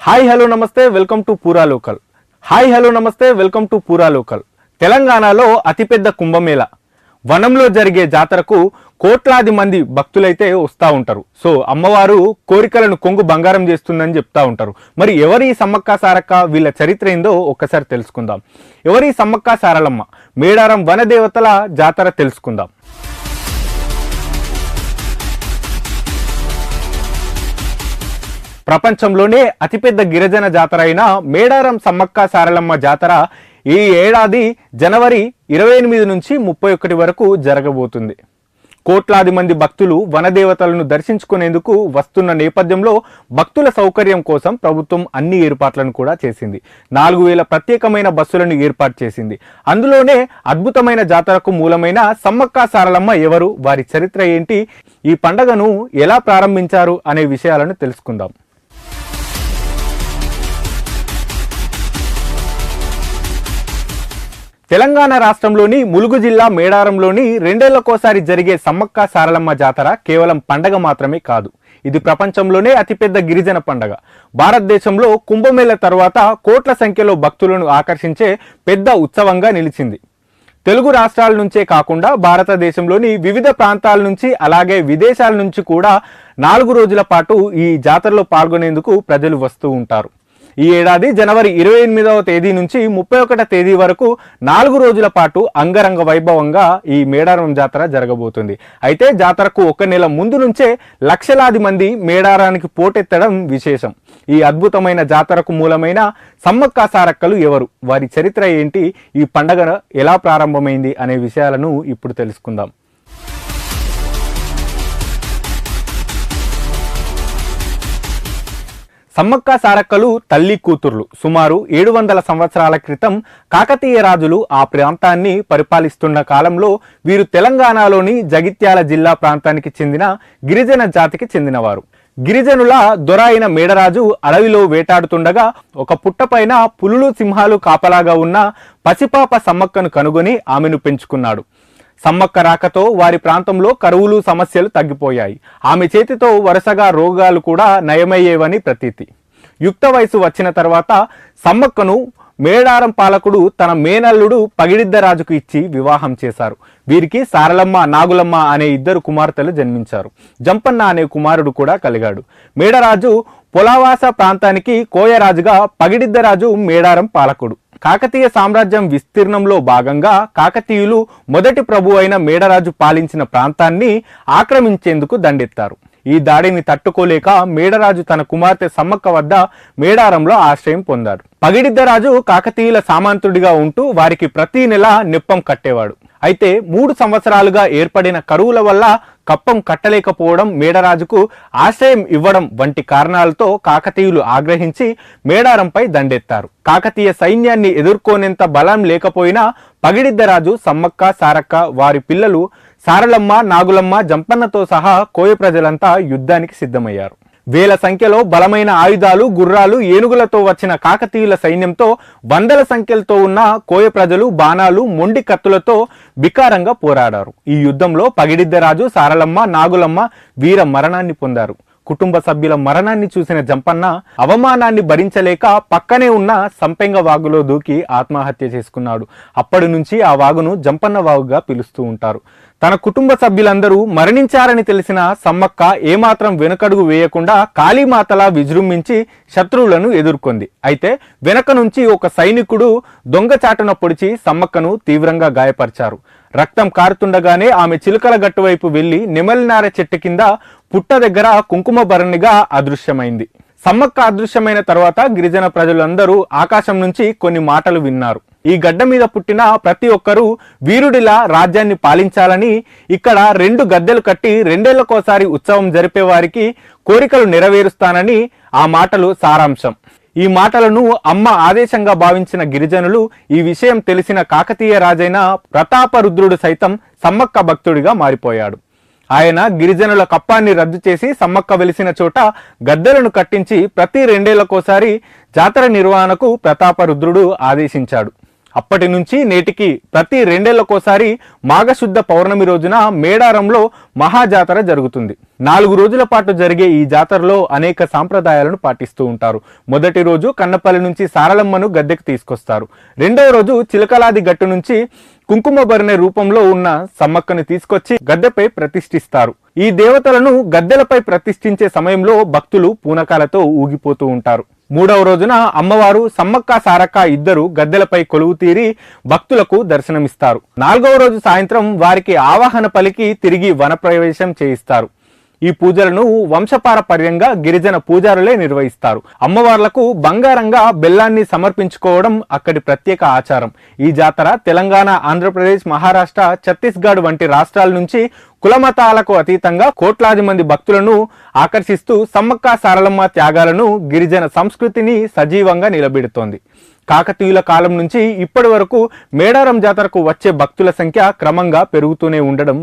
Hi hello నమస్తే welcome to పూరా local. Hi hello నమస్తే వెల్కమ్ టు పూరా లోకల్. తెలంగాణలో అతిపెద్ద కుంభమేళ వనంలో జరిగే జాతరకు కోట్లాది మంది భక్తులైతే వస్తూ ఉంటారు. సో అమ్మవారు కోరికలను కొంగు బంగారం చేస్తుందని చెప్తా ఉంటారు. మరి ఎవరి సమ్మక్క సారక్క వీళ్ళ చరిత్ర ఏందో ఒక్కసారి తెలుసుకుందాం. ఎవరి సమ్మక్క సారలమ్మ మేడారం వనదేవతల జాతర తెలుసుకుందాం. ప్రపంచంలోనే అతిపెద్ద గిరిజన జాతర అయిన మేడారం సమ్మక్క సారలమ్మ జాతర ఈ ఏడాది జనవరి 28 నుంచి 31 వరకు జరగబోతుంది. కోట్లాది మంది భక్తులు వనదేవతలను దర్శించుకునేందుకు వస్తున్న నేపథ్యంలో భక్తుల సౌకర్యం కోసం ప్రభుత్వం అన్ని ఏర్పాట్లను కూడా చేసింది. 4000 ప్రత్యేకమైన బస్సులను ఏర్పాటు చేసింది. అందులోనే అద్భుతమైన జాతరకు మూలమైన సమ్మక్క సారలమ్మ ఎవరు, వారి చరిత్ర ఏంటి, ఈ పండగను ఎలా ప్రారంభించారు అనే విషయాలను తెలుసుకుందాం. తెలంగాణ రాష్ట్రంలోని ములుగు జిల్లా మేడారంలోని 2 ఏళ్లకోసారి జరిగే సమ్మక్క సారలమ్మ జాతర కేవలం పండగ మాత్రమే కాదు, ఇది ప్రపంచంలోనే అతిపెద్ద గిరిజన పండగ. భారతదేశంలో కుంభమేళ తర్వాత కోట్ల సంఖ్యలో భక్తులను ఆకర్షించే పెద్ద ఉత్సవంగా నిలిచింది. తెలుగు రాష్ట్రాల నుంచే కాకుండా భారతదేశంలోని వివిధ ప్రాంతాల నుంచి అలాగే విదేశాల నుంచి కూడా 4 రోజుల పాటు ఈ జాతరలో పాల్గొనేందుకు ప్రజలు వస్తూ ఉంటారు. ఈ ఏడాది జనవరి 28వ తేదీ నుంచి 31వ తేదీ వరకు 4 రోజుల పాటు అంగరంగ వైభవంగా ఈ మేడారం జాతర జరగబోతుంది. అయితే జాతరకు 1 నెల ముందు నుంచే లక్షలాది మంది మేడారానికి పోటెత్తడం విశేషం. ఈ అద్భుతమైన జాతరకు మూలమైన సమ్మక్క సారక్కలు ఎవరు, వారి చరిత్ర ఏంటి, ఈ పండగ ఎలా ప్రారంభమైంది అనే విషయాలను ఇప్పుడు తెలుసుకుందాం. సమ్మక్క సారక్కలు తల్లి కూతుర్లు. సుమారు 700 సంవత్సరాల క్రితం కాకతీయ రాజులు ఆ ప్రాంతాన్ని పరిపాలిస్తున్న కాలంలో వీరు తెలంగాణలోని జగిత్యాల జిల్లా ప్రాంతానికి చెందిన గిరిజన జాతికి చెందినవారు. గిరిజనుల దొర అయిన మేడరాజు అడవిలో వేటాడుతుండగా ఒక పుట్టపైన పులులు సింహాలు కాపలాగా ఉన్న పసిపాప సమ్మక్కను కనుగొని ఆమెను పెంచుకున్నాడు. సమ్మక్క రాకతో వారి ప్రాంతంలో కరువులు సమస్యలు తగ్గిపోయాయి. ఆమె చేతితో వరుసగా రోగాలు కూడా నయమయ్యేవని ప్రతీతి. యుక్త వయసు వచ్చిన తర్వాత సమ్మక్కను మేడారం పాలకుడు తన మేనల్లుడు పగిడిద్దరాజుకు ఇచ్చి వివాహం చేశారు. వీరికి సారలమ్మ, నాగులమ్మ అనే 2 కుమార్తెలు జన్మించారు. జంపన్న అనే కుమారుడు కూడా కలిగాడు. మేడరాజు పొలావాస ప్రాంతానికి కోయరాజుగా, పగిడిద్దరాజు మేడారం పాలకుడు. కాకతీయ సామ్రాజ్యం విస్తీర్ణంలో భాగంగా కాకతీయులు మొదటి ప్రభు అయిన మేడరాజు పాలించిన ప్రాంతాన్ని ఆక్రమించేందుకు దండెత్తారు. ఈ దాడిని తట్టుకోలేక మేడరాజు తన కుమార్తె సమ్మక్క వద్ద మేడారంలో ఆశ్రయం పొందాడు. పగిడిద్దరాజు కాకతీయుల సామంతుడిగా ఉంటూ వారికి ప్రతి నెల నెప్పం కట్టేవాడు. అయితే 3 సంవత్సరాలుగా ఏర్పడిన కరువుల వల్ల కప్పం కట్టలేకపోవడం, మేడరాజుకు ఆశ్రయం ఇవ్వడం వంటి కారణాలతో కాకతీయులు ఆగ్రహించి మేడారంపై దండెత్తారు. కాకతీయ సైన్యాన్ని ఎదుర్కొనేంత బలం లేకపోయినా పగిడిద్దరాజు, సమ్మక్క సారక్క, వారి పిల్లలు సారలమ్మ, నాగులమ్మ, జంపన్నతో సహా కోయ ప్రజలంతా యుద్ధానికి సిద్ధమయ్యారు. వేల సంఖ్యలో బలమైన ఆయుధాలు, గుర్రాలు, ఏనుగులతో వచ్చిన కాకతీయుల సైన్యంతో వందల సంఖ్యలతో ఉన్న కోయ ప్రజలు బాణాలు, మొండి కత్తులతో బికారంగా పోరాడారు. ఈ యుద్ధంలో పగిడిద్దరాజు, సారలమ్మ, నాగులమ్మ వీర మరణాన్ని పొందారు. కుటుంబ సభ్యుల మరణాన్ని చూసిన జంపన్న అవమానాన్ని భరించలేక పక్కనే ఉన్న సంపెంగ వాగులో దూకి ఆత్మహత్య చేసుకున్నాడు. అప్పటి నుంచి ఆ వాగును జంపన్న వాగుగా పిలుస్తూ ఉంటారు. తన కుటుంబ సభ్యులందరూ మరణించారని తెలిసిన సమ్మక్క ఏమాత్రం వెనుకడుగు వేయకుండా కాళీమాతలా విజృంభించి శత్రువులను ఎదుర్కొంది. అయితే వెనక నుంచి ఒక సైనికుడు దొంగచాటున పొడిచి సమ్మక్కను తీవ్రంగా గాయపరిచారు. రక్తం కారుతుండగానే ఆమె చిలుకల గట్టు వైపు వెళ్లి నెమలినార చెట్టు కింద పుట్ట దగ్గర కుంకుమ భరణిగా అదృశ్యమైంది. సమ్మక్క అదృశ్యమైన తర్వాత గిరిజన ప్రజలందరూ ఆకాశం నుంచి కొన్ని మాటలు విన్నారు. ఈ గడ్డ మీద పుట్టిన ప్రతి ఒక్కరూ వీరుడిలా రాజ్యాన్ని పాలించాలని, ఇక్కడ 2 గద్దెలు కట్టి 2 ఏళ్లకోసారి ఉత్సవం జరిపే వారికి కోరికలు నెరవేరుస్తానని ఆ మాటలు సారాంశం. ఈ మాటలను అమ్మ ఆదేశంగా భావించిన గిరిజనులు ఈ విషయం తెలిసిన కాకతీయ రాజైన ప్రతాపరుద్రుడు సైతం సమ్మక్క భక్తుడిగా మారిపోయాడు. ఆయన గిరిజనుల కప్పాన్ని రద్దు చేసి సమ్మక్క వెలిసిన చోట గద్దెలను కట్టించి ప్రతి 2 ఏళ్లకోసారి జాతర నిర్వహణకు ప్రతాపరుద్రుడు ఆదేశించాడు. అప్పటి నుంచి నేటికి ప్రతి 2 ఏళ్లకోసారి మాఘశుద్ధ పౌర్ణమి రోజున మేడారంలో మహాజాతర జరుగుతుంది. 4 రోజుల పాటు జరిగే ఈ జాతరలో అనేక సాంప్రదాయాలను పాటిస్తూ ఉంటారు. మొదటి రోజు కన్నపల్లి నుంచి సారలమ్మను గద్దెకు తీసుకొస్తారు. రెండవ రోజు చిలకలాది గట్టు నుంచి కుంకుమ భరణి రూపంలో ఉన్న సమ్మక్కను తీసుకొచ్చి గద్దెపై ప్రతిష్ఠిస్తారు. ఈ దేవతలను గద్దెలపై ప్రతిష్ఠించే సమయంలో భక్తులు పూనకాలతో ఊగిపోతూ ఉంటారు. మూడవ రోజున అమ్మవారు సమ్మక్క సారక్క ఇద్దరు గద్దెలపై కొలువు తీరి భక్తులకు దర్శనమిస్తారు. 4వ రోజు సాయంత్రం వారికి ఆవాహన పలికి తిరిగి వనప్రవేశం చేయిస్తారు. ఈ పూజలను వంశపారపర్యంగా గిరిజన పూజారులే నిర్వహిస్తారు. అమ్మవార్లకు బంగారంగా బెల్లాన్ని సమర్పించుకోవడం అక్కడి ప్రత్యేక ఆచారం. ఈ జాతర తెలంగాణ, ఆంధ్రప్రదేశ్, మహారాష్ట్ర, ఛత్తీస్గఢ్ వంటి రాష్ట్రాల నుంచి కులమతాలకు అతీతంగా కోట్లాది మంది భక్తులను ఆకర్షిస్తూ సమ్మక్క సారలమ్మ త్యాగాలను, గిరిజన సంస్కృతిని సజీవంగా నిలబెడుతోంది. కాకతీయుల కాలం నుంచి ఇప్పటి వరకు మేడారం జాతరకు వచ్చే భక్తుల సంఖ్య క్రమంగా పెరుగుతూనే ఉండడం